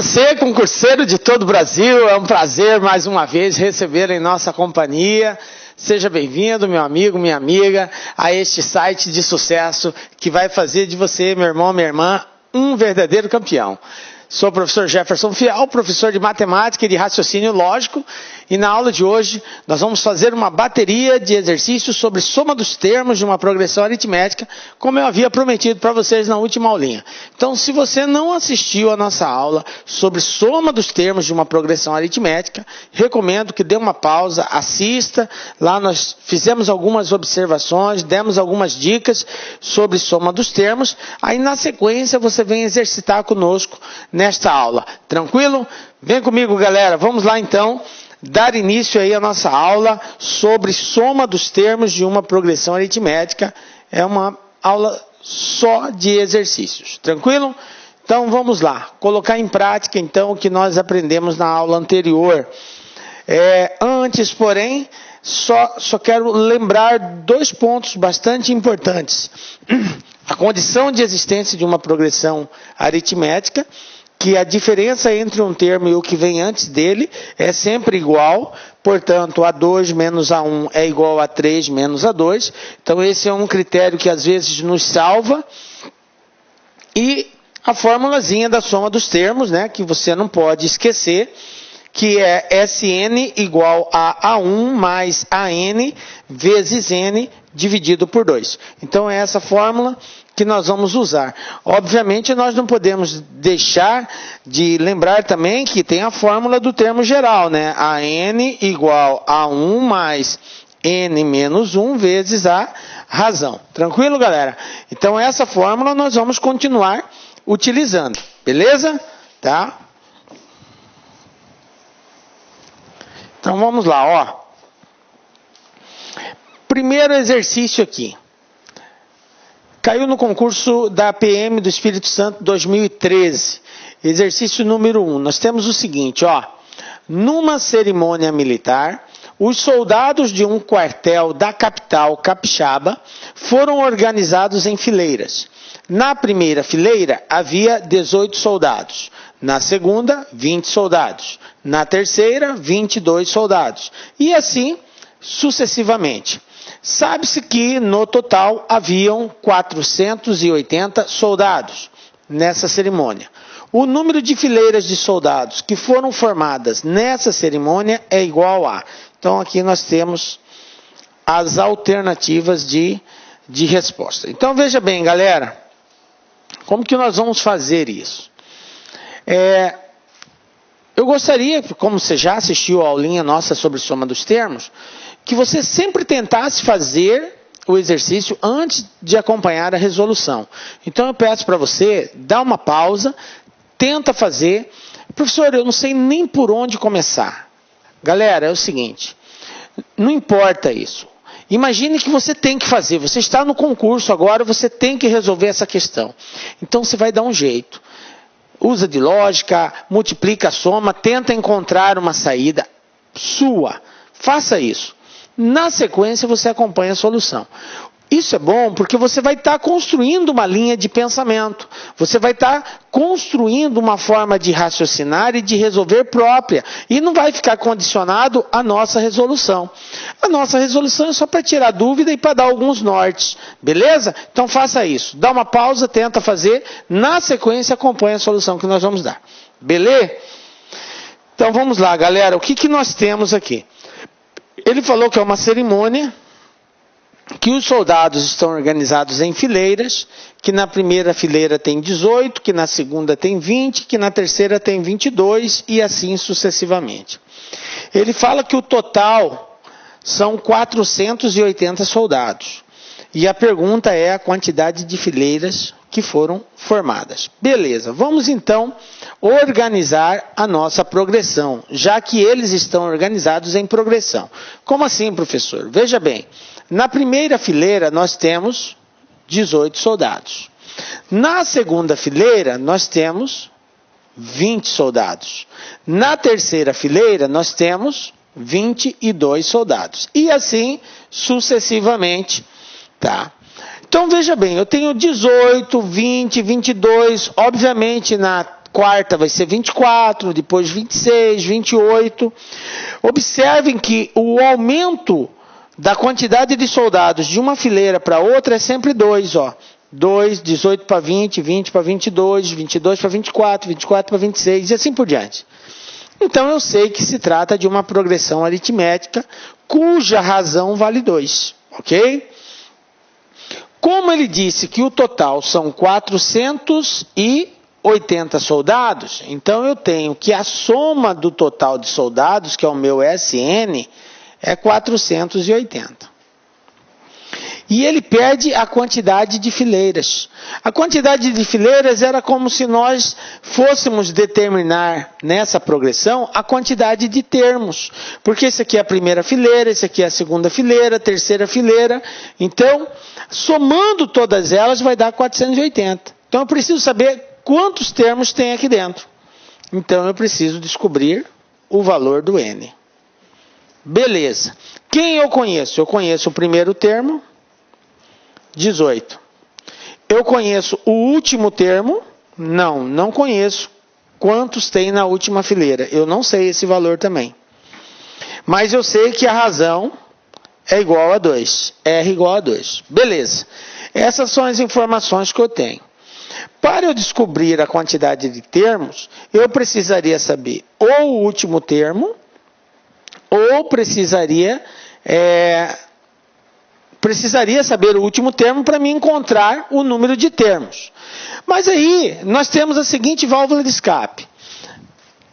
Você, concurseiro de todo o Brasil, é um prazer mais uma vez receber em nossa companhia. Seja bem-vindo, meu amigo, minha amiga, a este site de sucesso que vai fazer de você, meu irmão, minha irmã, um verdadeiro campeão. Sou o professor Jefferson Fial, professor de matemática e de raciocínio lógico, e na aula de hoje nós vamos fazer uma bateria de exercícios sobre soma dos termos de uma progressão aritmética, como eu havia prometido para vocês na última aulinha. Então, se você não assistiu a nossa aula sobre soma dos termos de uma progressão aritmética, recomendo que dê uma pausa, assista. Lá nós fizemos algumas observações, demos algumas dicas sobre soma dos termos. Aí na sequência você vem exercitar conosco nesta aula. Tranquilo? Vem comigo, galera. Vamos lá então dar início aí à nossa aula sobre soma dos termos de uma progressão aritmética. É uma aula só de exercícios. Tranquilo? Então vamos lá. Colocar em prática então o que nós aprendemos na aula anterior. Antes, porém, só quero lembrar dois pontos bastante importantes. A condição de existência de uma progressão aritmética, que a diferença entre um termo e o que vem antes dele é sempre igual, portanto, A2 menos A1 é igual a 3 menos A2. Então, esse é um critério que às vezes nos salva. E a formulazinha da soma dos termos, né, que você não pode esquecer, que é Sn igual a A1 mais AN vezes N dividido por 2. Então, é essa fórmula que nós vamos usar. Obviamente, nós não podemos deixar de lembrar também que tem a fórmula do termo geral, né? AN igual a 1 mais N menos 1 vezes a razão. Tranquilo, galera? Então, essa fórmula nós vamos continuar utilizando. Beleza? Tá? Então, vamos lá, ó. Primeiro exercício aqui. Caiu no concurso da PM do Espírito Santo 2013. Exercício número 1. Nós temos o seguinte, ó. Numa cerimônia militar, os soldados de um quartel da capital capixaba foram organizados em fileiras. Na primeira fileira havia 18 soldados. Na segunda, 20 soldados. Na terceira, 22 soldados. E assim sucessivamente. Sabe-se que, no total, haviam 480 soldados nessa cerimônia. O número de fileiras de soldados que foram formadas nessa cerimônia é igual a... Então, aqui nós temos as alternativas de resposta. Então, veja bem, galera, como que nós vamos fazer isso? Eu gostaria, como você já assistiu a aulinha nossa sobre soma dos termos, que você sempre tentasse fazer o exercício antes de acompanhar a resolução. Então eu peço para você, dá uma pausa, tenta fazer. Professor, eu não sei nem por onde começar. Galera, é o seguinte, não importa isso. Imagine que você tem que fazer, você está no concurso agora, você tem que resolver essa questão. Então você vai dar um jeito. Usa de lógica, multiplica a soma, tenta encontrar uma saída sua. Faça isso. Na sequência, você acompanha a solução. Isso é bom porque você vai estar construindo uma linha de pensamento. Você vai estar construindo uma forma de raciocinar e de resolver própria. E não vai ficar condicionado à nossa resolução. A nossa resolução é só para tirar dúvida e para dar alguns nortes. Beleza? Então faça isso. Dá uma pausa, tenta fazer. Na sequência, acompanha a solução que nós vamos dar. Beleza? Então vamos lá, galera. O que nós temos aqui? Ele falou que é uma cerimônia, que os soldados estão organizados em fileiras, que na primeira fileira tem 18, que na segunda tem 20, que na terceira tem 22 e assim sucessivamente. Ele fala que o total são 480 soldados. E a pergunta é a quantidade de fileiras que foram formadas. Beleza, vamos então organizar a nossa progressão, já que eles estão organizados em progressão. Como assim, professor? Veja bem, na primeira fileira nós temos 18 soldados. Na segunda fileira nós temos 20 soldados. Na terceira fileira nós temos 22 soldados. E assim sucessivamente, tá? Então veja bem, eu tenho 18, 20, 22, obviamente na quarta vai ser 24, depois 26, 28. Observem que o aumento da quantidade de soldados de uma fileira para outra é sempre 2, ó. 2, 18 para 20, 20 para 22, 22 para 24, 24 para 26 e assim por diante. Então eu sei que se trata de uma progressão aritmética cuja razão vale 2, ok? Como ele disse que o total são 480 soldados, então eu tenho que a soma do total de soldados, que é o meu SN, é 480. E ele pede a quantidade de fileiras. A quantidade de fileiras era como se nós fôssemos determinar nessa progressão a quantidade de termos. Porque esse aqui é a primeira fileira, esse aqui é a segunda fileira, a terceira fileira. Então, somando todas elas vai dar 480. Então eu preciso saber quantos termos tem aqui dentro. Então eu preciso descobrir o valor do N. Beleza. Quem eu conheço? Eu conheço o primeiro termo, 18. Eu conheço o último termo? Não conheço quantos tem na última fileira. Eu não sei esse valor também. Mas eu sei que a razão é igual a 2. R igual a 2. Beleza. Essas são as informações que eu tenho. Para eu descobrir a quantidade de termos, eu precisaria saber ou o último termo, ou precisaria saber o último termo para me encontrar o número de termos. Mas aí nós temos a seguinte válvula de escape.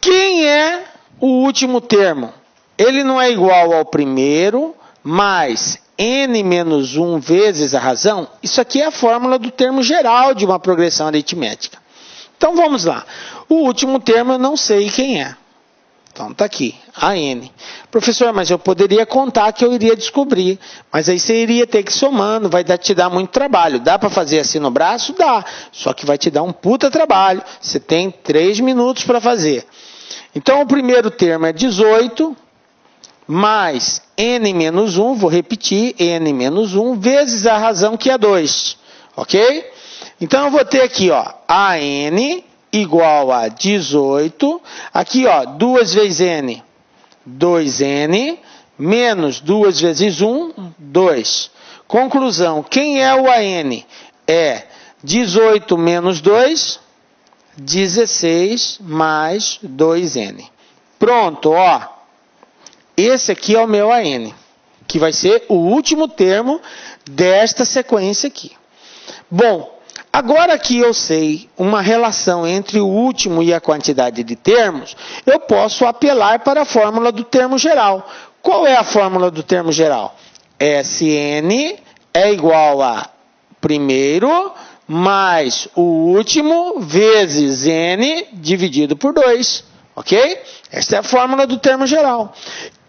Quem é o último termo? Ele não é igual ao primeiro, mais n menos 1 vezes a razão. Isso aqui é a fórmula do termo geral de uma progressão aritmética. Então vamos lá. O último termo eu não sei quem é. Então está aqui, a n. Professor, mas eu poderia contar que eu iria descobrir. Mas aí você iria ter que ir somando, vai te dar muito trabalho. Dá para fazer assim no braço? Dá. Só que vai te dar um puta trabalho. Você tem 3 minutos para fazer. Então o primeiro termo é 18, mais n menos 1, vou repetir, n menos 1, vezes a razão que é 2. Ok? Então eu vou ter aqui, ó, a n igual a 18, aqui ó, 2 vezes n, 2n, menos 2 vezes 1, 2. Conclusão, quem é o AN? É 18 menos 2, 16 mais 2n. Pronto, ó. Esse aqui é o meu AN, que vai ser o último termo desta sequência aqui. Bom, agora que eu sei uma relação entre o último e a quantidade de termos, eu posso apelar para a fórmula do termo geral. Qual é a fórmula do termo geral? Sn é igual a primeiro mais o último vezes n dividido por 2. Ok? Essa é a fórmula do termo geral.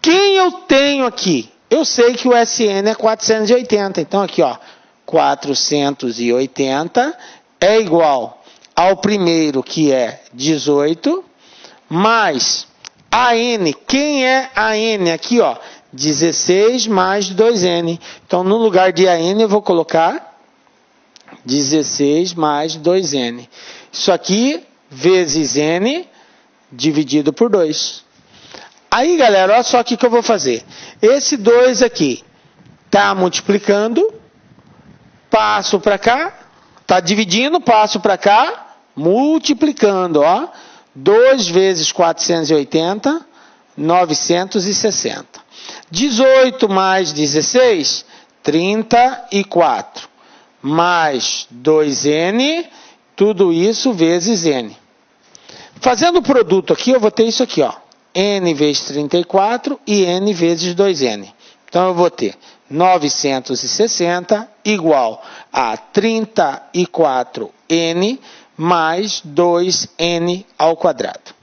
Quem eu tenho aqui? Eu sei que o Sn é 480. Então aqui, ó. 480 é igual ao primeiro, que é 18, mais a n. Quem é a n? Aqui, ó, 16 mais 2n. Então, no lugar de AN, eu vou colocar 16 mais 2n. Isso aqui, vezes n, dividido por 2. Aí, galera, olha só o que eu vou fazer. Esse 2 aqui está multiplicando. Passo para cá, está dividindo, passo para cá, multiplicando, ó. 2 vezes 480, 960. 18 mais 16, 34. Mais 2n, tudo isso vezes n. Fazendo o produto aqui, eu vou ter isso aqui, ó. N vezes 34 e n vezes 2n. Então, eu vou ter 960 igual a 34n mais 2n ao quadrado.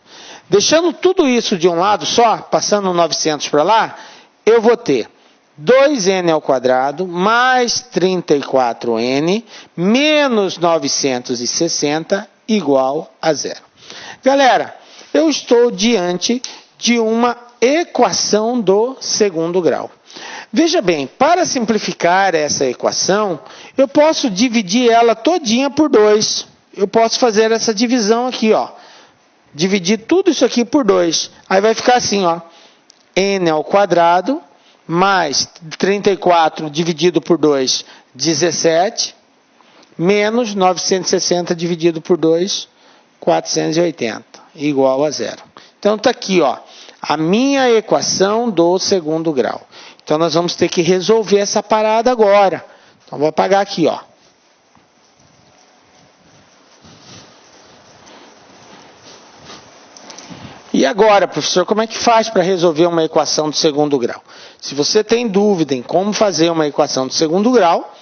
Deixando tudo isso de um lado só, passando 900 para lá, eu vou ter 2n ao quadrado mais 34n menos 960 igual a 0. Galera, eu estou diante de uma equação do segundo grau. Veja bem, para simplificar essa equação, eu posso dividir ela todinha por 2. Eu posso fazer essa divisão aqui, ó. dividir tudo isso aqui por 2. Aí vai ficar assim, ó. N ao quadrado mais 34 dividido por 2, 17, menos 960 dividido por 2, 480, igual a 0. Então está aqui, ó, a minha equação do segundo grau. Então nós vamos ter que resolver essa parada agora. Então vou apagar aqui, ó. E agora, professor, como é que faz para resolver uma equação do segundo grau? Se você tem dúvida em como fazer uma equação do segundo grau,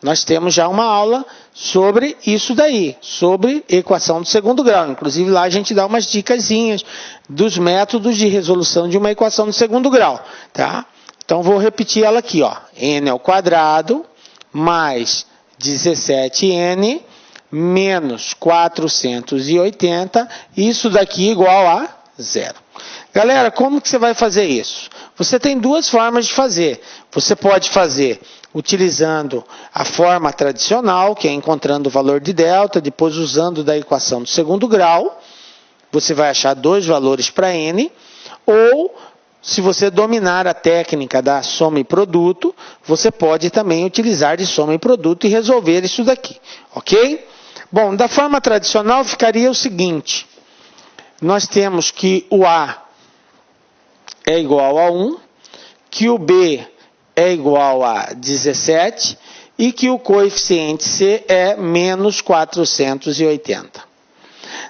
nós temos já uma aula sobre isso daí, sobre equação do segundo grau. Inclusive lá a gente dá umas dicasinhas dos métodos de resolução de uma equação do segundo grau, tá? Então vou repetir ela aqui, ó. N ao quadrado mais 17n menos 480, isso daqui igual a 0. Galera, como que você vai fazer isso? Você tem duas formas de fazer. Você pode fazer utilizando a forma tradicional, que é encontrando o valor de delta, depois usando da equação do segundo grau, você vai achar dois valores para n, ou se você dominar a técnica da soma e produto, você pode também utilizar de soma e produto e resolver isso daqui, ok? Bom, da forma tradicional ficaria o seguinte: nós temos que o A é igual a 1, que o B é igual a 17 e que o coeficiente C é menos 480.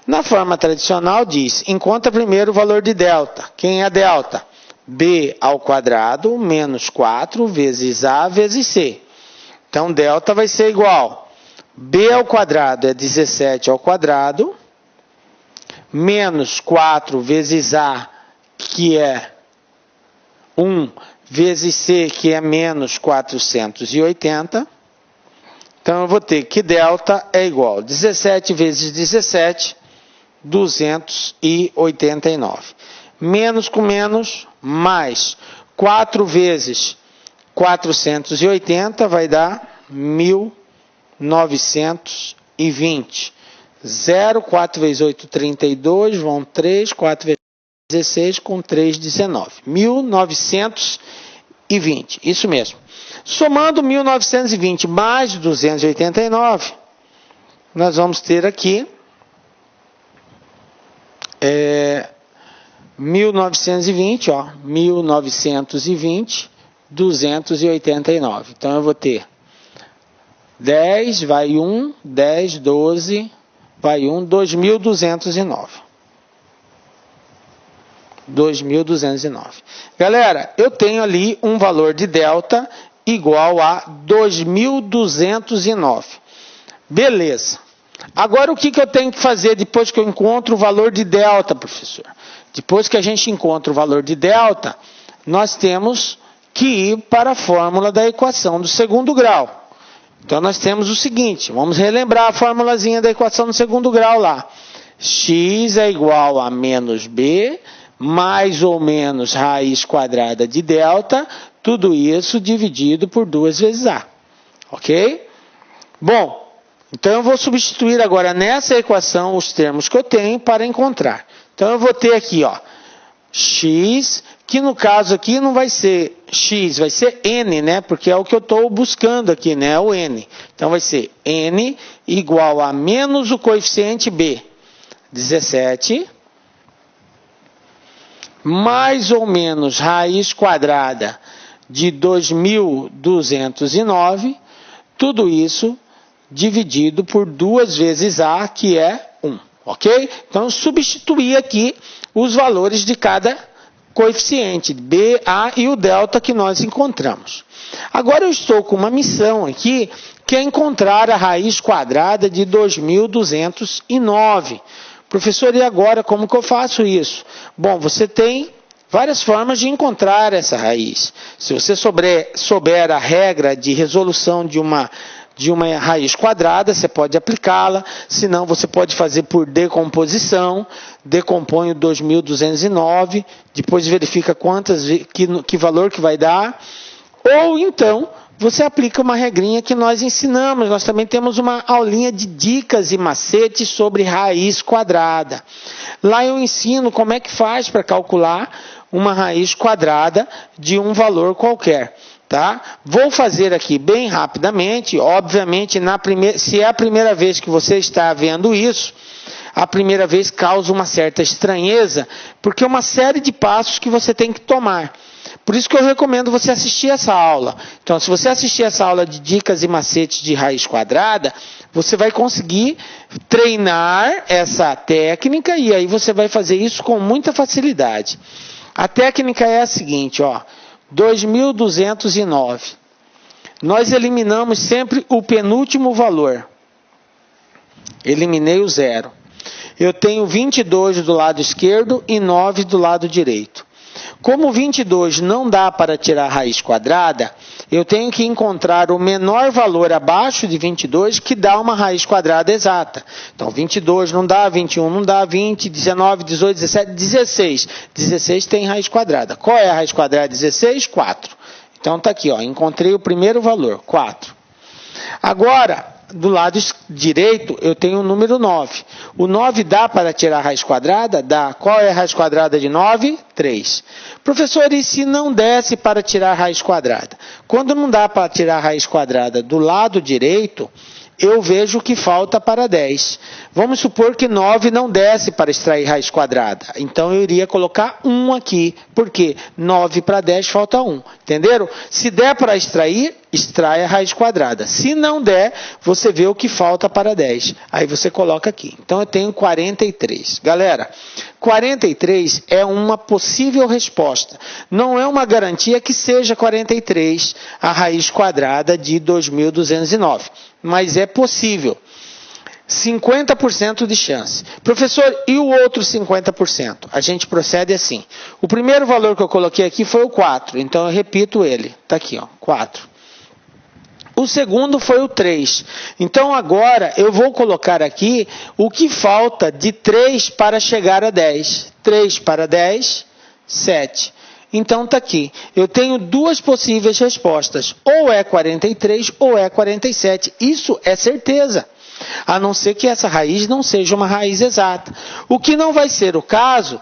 Na forma tradicional diz, encontra primeiro o valor de delta. Quem é delta? B ao quadrado menos 4 vezes A vezes C. Então, delta vai ser igual. B ao quadrado é 17 ao quadrado, menos 4 vezes A, que é 1, vezes C, que é menos 480. Então, eu vou ter que delta é igual a 17 vezes 17, 289. Menos com menos, mais 4 vezes 480 vai dar 1920. 0, 4 vezes 8, 32, vão 3, 4 vezes 16, com 3, 19. 1920, isso mesmo. Somando 1920 mais 289, nós vamos ter aqui 1920, ó, 1920, 289. Então, eu vou ter 10, vai 1, 10, 12, vai 1, 2.209. 2.209. Galera, eu tenho ali um valor de delta igual a 2.209. Beleza. Agora, o que eu tenho que fazer depois que eu encontro o valor de delta, professor? Depois que a gente encontra o valor de delta, nós temos que ir para a fórmula da equação do segundo grau. Então, nós temos o seguinte, vamos relembrar a formulazinha da equação do segundo grau lá. X é igual a menos B, mais ou menos raiz quadrada de delta, tudo isso dividido por 2 vezes A. Ok? Bom, então eu vou substituir agora nessa equação os termos que eu tenho para encontrar. Então, eu vou ter aqui, ó, X, que no caso aqui não vai ser X, vai ser N, né? Porque é o que eu estou buscando aqui, né? O N. Então, vai ser N igual a menos o coeficiente B, 17, mais ou menos raiz quadrada de 2.209, tudo isso dividido por 2 vezes A, que é 1. Ok? Então, substituir aqui os valores de cada coeficiente, B, A e o delta que nós encontramos. Agora, eu estou com uma missão aqui, que é encontrar a raiz quadrada de 2.209. Professor, e agora como que eu faço isso? Bom, você tem várias formas de encontrar essa raiz. Se você souber a regra de resolução de uma raiz quadrada, você pode aplicá-la, se não, você pode fazer por decomposição, decompõe o 2.209, depois verifica que valor que vai dar, ou então, você aplica uma regrinha que nós ensinamos, nós também temos uma aulinha de dicas e macetes sobre raiz quadrada. Lá eu ensino como é que faz para calcular uma raiz quadrada de um valor qualquer. Tá? Vou fazer aqui bem rapidamente, obviamente, se é a primeira vez que você está vendo isso, a primeira vez causa uma certa estranheza, porque é uma série de passos que você tem que tomar. Por isso que eu recomendo você assistir essa aula. Então, se você assistir essa aula de dicas e macetes de raiz quadrada, você vai conseguir treinar essa técnica e aí você vai fazer isso com muita facilidade. A técnica é a seguinte, ó. 2.209. Nós eliminamos sempre o penúltimo valor. Eliminei o zero. Eu tenho 22 do lado esquerdo e 9 do lado direito. Como 22 não dá para tirar a raiz quadrada, eu tenho que encontrar o menor valor abaixo de 22 que dá uma raiz quadrada exata. Então, 22 não dá, 21 não dá, 20, 19, 18, 17, 16. 16 tem raiz quadrada. Qual é a raiz quadrada de 16? 4. Então, está aqui, ó, encontrei o primeiro valor, 4. Agora, do lado direito, eu tenho o número 9. O 9 dá para tirar a raiz quadrada? Dá. Qual é a raiz quadrada de 9? 3. Professor, e se não desse para tirar a raiz quadrada? Quando não dá para tirar a raiz quadrada do lado direito, eu vejo que falta para 10. Vamos supor que 9 não desce para extrair raiz quadrada. Então, eu iria colocar 1 aqui. Por quê? 9 para 10 falta 1. Entenderam? Se der para extrair, extrai a raiz quadrada. Se não der, você vê o que falta para 10. Aí você coloca aqui. Então, eu tenho 43. Galera, 43 é uma possível resposta. Não é uma garantia que seja 43 a raiz quadrada de 2.209. Mas é possível. 50% de chance. Professor, e o outro 50%? A gente procede assim. O primeiro valor que eu coloquei aqui foi o 4. Então, eu repito ele. Está aqui, ó, 4. O segundo foi o 3. Então, agora, eu vou colocar aqui o que falta de 3 para chegar a 10. 3 para 10, 7. Então, está aqui. Eu tenho duas possíveis respostas. Ou é 43 ou é 47. Isso é certeza. A não ser que essa raiz não seja uma raiz exata. O que não vai ser o caso,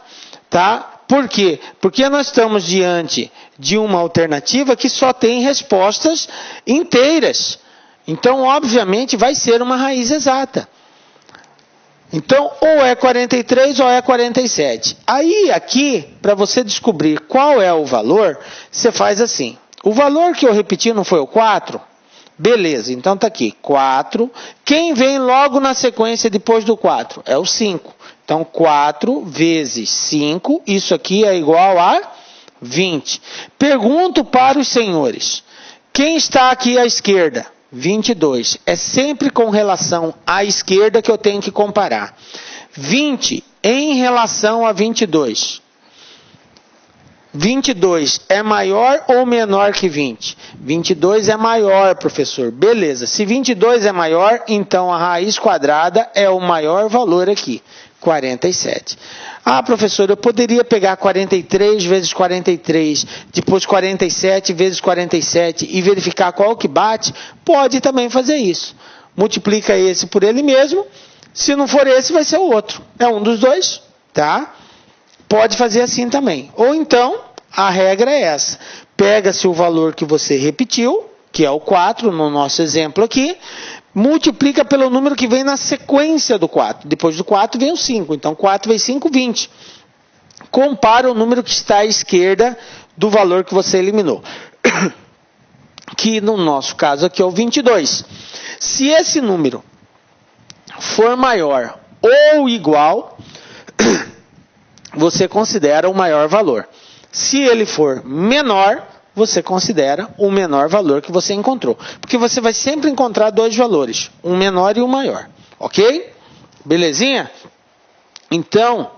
tá? Por quê? Porque nós estamos diante de uma alternativa que só tem respostas inteiras. Então, obviamente, vai ser uma raiz exata. Então, ou é 43 ou é 47. Aí, aqui, para você descobrir qual é o valor, você faz assim. O valor que eu repeti não foi o 4? Beleza, então está aqui, 4. Quem vem logo na sequência depois do 4? É o 5. Então, 4 vezes 5, isso aqui é igual a 20. Pergunto para os senhores, quem está aqui à esquerda? 22. É sempre com relação à esquerda que eu tenho que comparar. 20 em relação a 22. 22 é maior ou menor que 20? 22 é maior, professor. Beleza. Se 22 é maior, então a raiz quadrada é o maior valor aqui, 47. Ah, professor, eu poderia pegar 43 vezes 43, depois 47 vezes 47 e verificar qual que bate? Pode também fazer isso. Multiplica esse por ele mesmo. Se não for esse, vai ser o outro. É um dos dois, tá? Pode fazer assim também. Ou então, a regra é essa. Pega-se o valor que você repetiu, que é o 4, no nosso exemplo aqui, multiplica pelo número que vem na sequência do 4. Depois do 4 vem o 5. Então, 4 vezes 5, 20. Compara o número que está à esquerda do valor que você eliminou. Que, no nosso caso aqui, é o 22. Se esse número for maior ou igual, você considera o maior valor. Se ele for menor, você considera o menor valor que você encontrou. Porque você vai sempre encontrar dois valores, um menor e um maior. Ok? Belezinha? Então,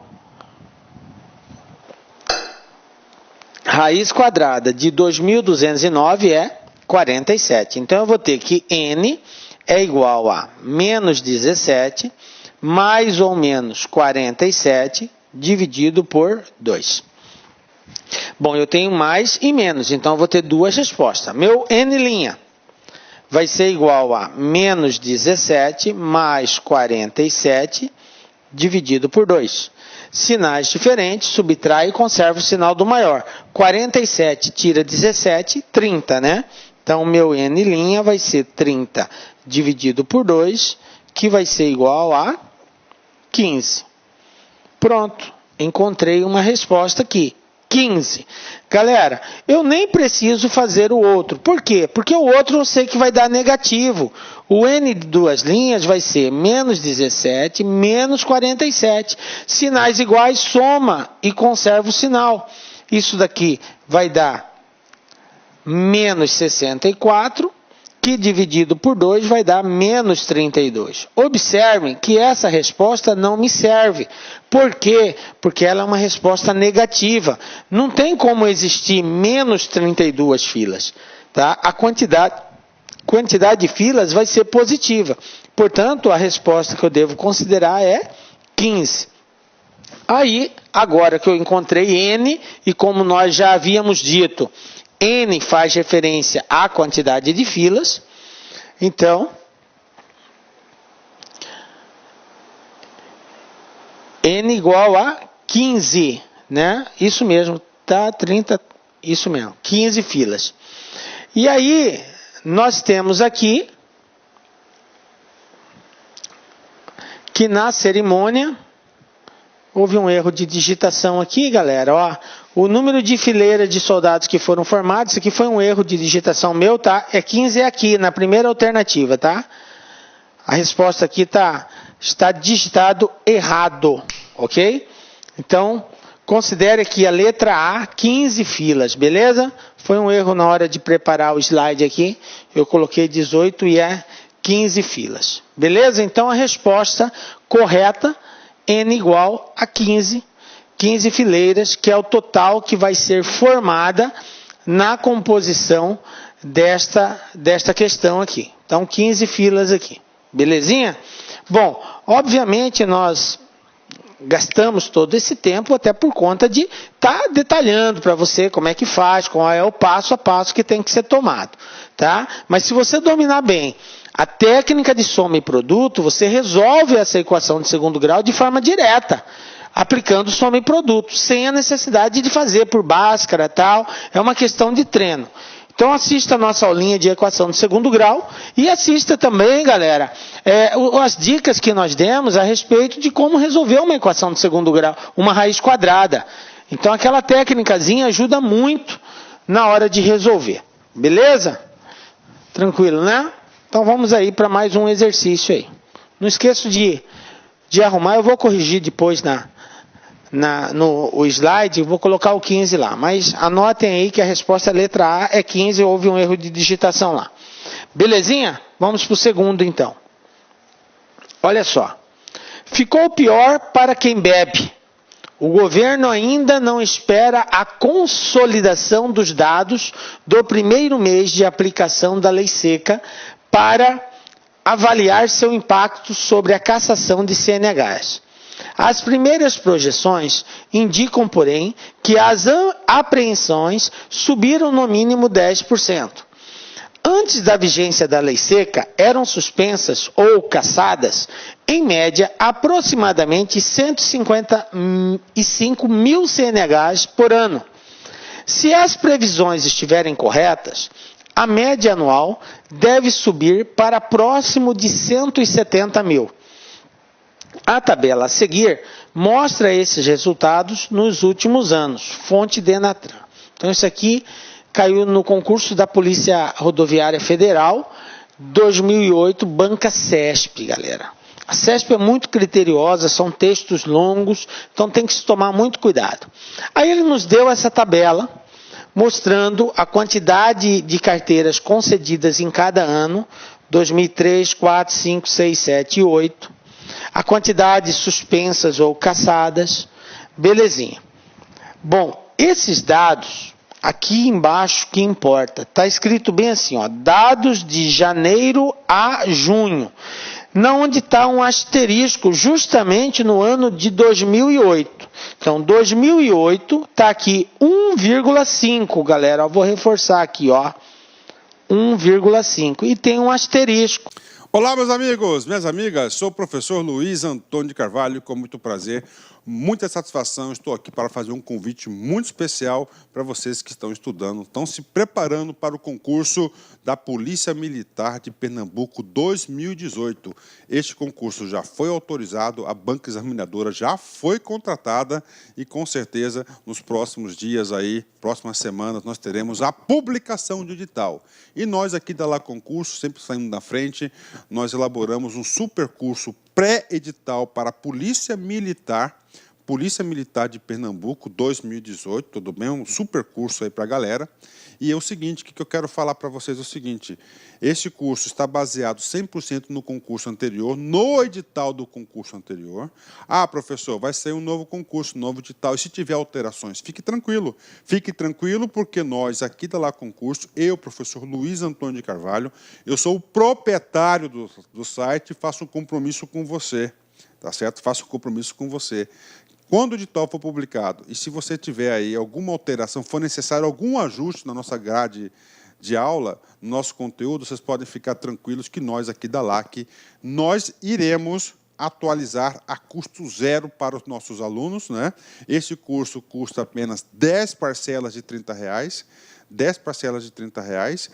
raiz quadrada de 2.209 é 47. Então, eu vou ter que n é igual a menos 17 mais ou menos 47 dividido por 2. Bom, eu tenho mais e menos, então eu vou ter duas respostas. Meu n' vai ser igual a menos 17 mais 47 dividido por 2. sinais diferentes, subtrai e conserva o sinal do maior. 47 tira 17, 30, né? Então, o meu N' vai ser 30 dividido por 2, que vai ser igual a 15. Pronto, encontrei uma resposta aqui. 15. Galera, eu nem preciso fazer o outro. Por quê? Porque o outro eu sei que vai dar negativo. O N de duas linhas vai ser menos 17, menos 47. Sinais iguais, soma e conserva o sinal. Isso daqui vai dar menos 64, que dividido por 2 vai dar menos 32. Observem que essa resposta não me serve. Por quê? Porque ela é uma resposta negativa. Não tem como existir menos 32 filas. Tá? A quantidade de filas vai ser positiva. Portanto, a resposta que eu devo considerar é 15. Aí, agora que eu encontrei N, e como nós já havíamos dito, N faz referência à quantidade de filas, então, N igual a 15, né? Isso mesmo, tá? 30, isso mesmo, 15 filas. E aí, nós temos aqui que na cerimônia houve um erro de digitação aqui, galera, ó. O número de fileiras de soldados que foram formados, isso aqui foi um erro de digitação meu, tá? É 15 aqui, na primeira alternativa, tá? A resposta aqui está digitado errado, ok? Então, considere aqui a letra A, 15 filas, beleza? Foi um erro na hora de preparar o slide aqui. Eu coloquei 18 e é 15 filas. Beleza? Então, a resposta correta, N igual a 15 fileiras, que é o total que vai ser formada na composição desta questão aqui. Então, 15 filas aqui. Belezinha? Bom, obviamente nós gastamos todo esse tempo até por conta de estar detalhando para você como é que faz, qual é o passo a passo que tem que ser tomado. Tá? Mas se você dominar bem a técnica de soma e produto, você resolve essa equação de segundo grau de forma direta, aplicando soma e produto, sem a necessidade de fazer por Bhaskara e tal. É uma questão de treino. Então assista a nossa aulinha de equação de segundo grau e assista também, galera, as dicas que nós demos a respeito de como resolver uma equação de segundo grau, uma raiz quadrada. Então aquela técnicazinha ajuda muito na hora de resolver. Beleza? Tranquilo, né? Então vamos aí para mais um exercício aí. Não esqueça de arrumar, eu vou corrigir depois no slide, vou colocar o 15 lá. Mas anotem aí que a resposta letra A é 15, houve um erro de digitação lá. Belezinha? Vamos para o segundo então. Olha só. Ficou pior para quem bebe. O governo ainda não espera a consolidação dos dados do primeiro mês de aplicação da lei seca para avaliar seu impacto sobre a cassação de CNHs. As primeiras projeções indicam, porém, que as apreensões subiram no mínimo 10%. Antes da vigência da lei seca, eram suspensas ou cassadas, em média, aproximadamente 155 mil CNHs por ano. Se as previsões estiverem corretas, a média anual deve subir para próximo de 170 mil. A tabela a seguir mostra esses resultados nos últimos anos, fonte Denatran. Então isso aqui caiu no concurso da Polícia Rodoviária Federal, 2008, banca CESP, galera. A CESP é muito criteriosa, são textos longos, então tem que se tomar muito cuidado. Aí ele nos deu essa tabela, mostrando a quantidade de carteiras concedidas em cada ano, 2003, 4, 5, 6, 7 e 8. A quantidade suspensas ou cassadas, belezinha. Bom, esses dados, aqui embaixo que importa, está escrito bem assim, ó, dados de janeiro a junho. Na onde está um asterisco, justamente no ano de 2008. Então, 2008 está aqui 1,5, galera. Eu vou reforçar aqui, ó, 1,5. E tem um asterisco. Olá, meus amigos, minhas amigas, sou o professor Luiz Antônio de Carvalho, com muito prazer muita satisfação. Estou aqui para fazer um convite muito especial para vocês que estão estudando, estão se preparando para o concurso da Polícia Militar de Pernambuco 2018. Este concurso já foi autorizado, a banca examinadora já foi contratada e, com certeza, nos próximos dias, próximas semanas, nós teremos a publicação do edital. E nós aqui da La Concurso, sempre saindo na frente, nós elaboramos um super curso pré-edital para a Polícia Militar de Pernambuco 2018, tudo bem? Um super curso aí para a galera. E é o seguinte, o que eu quero falar para vocês é o seguinte, esse curso está baseado 100% no concurso anterior, no edital do concurso anterior. Ah, professor, vai sair um novo concurso, um novo edital, e se tiver alterações, fique tranquilo porque nós aqui da La Concurso, eu, professor Luiz Antônio de Carvalho, eu sou o proprietário do site e faço um compromisso com você, tá certo? Faço um compromisso com você. Quando o edital for publicado, e se você tiver aí alguma alteração, for necessário algum ajuste na nossa grade de aula, no nosso conteúdo, vocês podem ficar tranquilos que nós aqui da LAC, nós iremos atualizar a custo zero para os nossos alunos, né? Esse curso custa apenas 10 parcelas de R$30, 10 parcelas de R$30,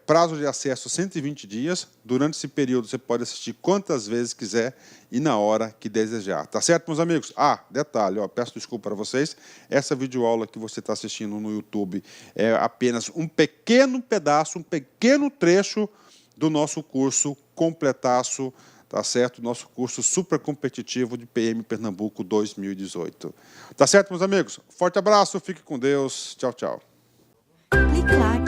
prazo de acesso 120 dias. Durante esse período você pode assistir quantas vezes quiser e na hora que desejar. Tá certo, meus amigos? Ah, detalhe, peço desculpa para vocês, essa videoaula que você está assistindo no YouTube é apenas um pequeno pedaço, um pequeno trecho do nosso curso completaço, tá certo? Nosso curso super competitivo de PM Pernambuco 2018. Tá certo, meus amigos? Forte abraço, fique com Deus. Tchau, tchau. Clique lá